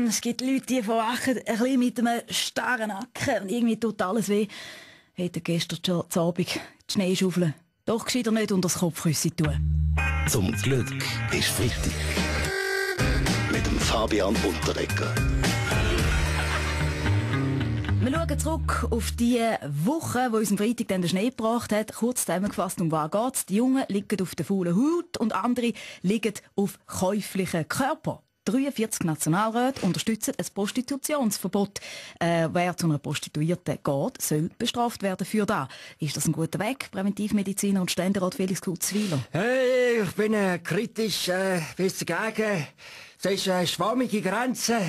Es gibt Leute, die verwachen ein bisschen mit einem starren Nacken und irgendwie tut alles weh. Hätte gestern schon zu Abend die Schneeschaufel doch gescheiter nicht unter das Kopfkissen tun. Zum Glück ist Freitag. Mit dem Fabian Unterrecker. Wir schauen zurück auf die Woche, die uns am Freitag dann den Schnee gebracht hat. Kurz zusammengefasst, um was geht's? Die Jungen liegen auf der faulen Haut und andere liegen auf käuflichen Körper. 43 Nationalräte unterstützen ein Prostitutionsverbot. Wer zu einer Prostituierten geht, soll bestraft werden für das. Ist das ein guter Weg? Präventivmediziner und Ständerat Felix Kutzwiler. Hey, ich bin kritisch bis dagegen. Es ist eine schwammige Grenze.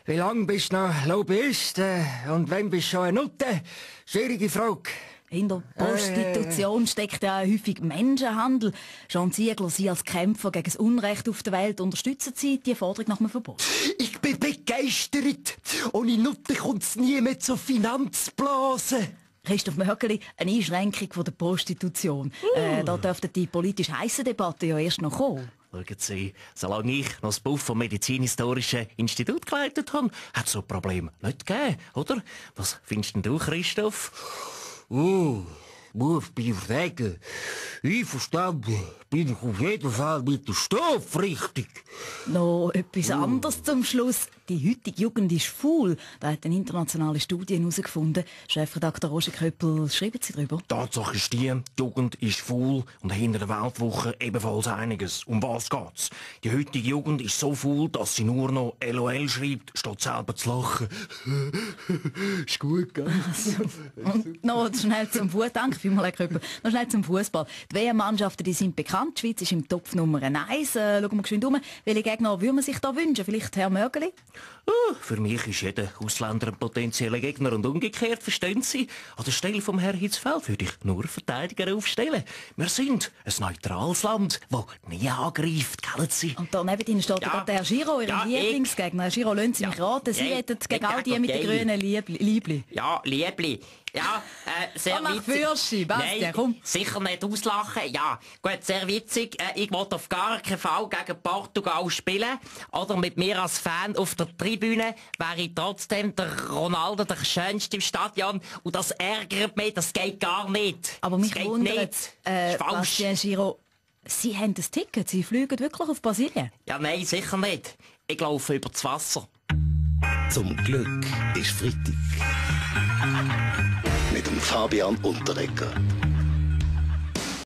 Wie lange bist du noch Lobbyist? Und wann bist du schon eine Nutte? Schwierige Frage. Hinter Prostitution steckt ja häufig Menschenhandel. Jean Ziegler, Sie als Kämpfer gegen das Unrecht auf der Welt, unterstützen Sie die Forderung nach einem Verbot? Ich bin begeistert. Ohne Nutte kommt es nie mehr zur Finanzblase. Christoph Mörkeli, eine Einschränkung von der Prostitution. Da dürfte die politisch heisse Debatte ja erst noch kommen. Schauen Sie, solange ich noch das Buch vom Medizinhistorischen Institut geleitet habe, hat es so ein Problem nicht gegeben, oder? Was findest denn du, Christoph? Muss ich sagen, einverstanden bin ich auf jeden Fall mit der Stoff richtig. Noch etwas anderes zum Schluss. Die heutige Jugend ist faul. Da hat eine internationale Studie herausgefunden. Chefredakteur Roger Köppel, schreiben Sie darüber? Tatsache ist die Jugend ist faul und hinter der Weltwoche ebenfalls einiges. Um was geht's? Die heutige Jugend ist so faul, dass sie nur noch LOL schreibt, statt selber zu lachen. Ist gut, gell? Und noch schnell zum Fußball. Danke vielmals, Herr Köppel. Noch schnell zum Fußball. Die WM-Mannschaften, die sind bekannt. Die Schweiz ist im Topf Nummer 1. Schauen wir geschwind um. Welche Gegner würde man sich da wünschen? Vielleicht Herr Mörgeli? Für mich ist jeder Ausländer ein potenzieller Gegner und umgekehrt, verstehen Sie? An der Stelle vom Herrn Hitzfeld würde ich nur Verteidiger aufstellen. Wir sind ein neutrales Land, das nie angreift, kennen Sie? Und da neben Ihnen steht gerade der Herr Giro, Ihr Lieblingsgegner. Herr Giro, lassen Sie mich raten, Sie hätten gegen all die mit den grünen Liebli. Ja, Liebli. Ja, sehr witzig. Bastian, komm. Sicher nicht auslachen. Ja, gut, sehr witzig. Ich will auf gar keinen Fall gegen Portugal spielen. Oder mit mir als Fan auf der Tribüne wäre ich trotzdem der Ronaldo, der Schönste im Stadion. Und das ärgert mich, das geht gar nicht. Aber mich wundert, Bastian Giro, Sie haben das Ticket, Sie fliegen wirklich auf Brasilien? Ja, nein, sicher nicht. Ich laufe über das Wasser. Zum Glück ist Freitag. Mit dem Fabian Unterrecker.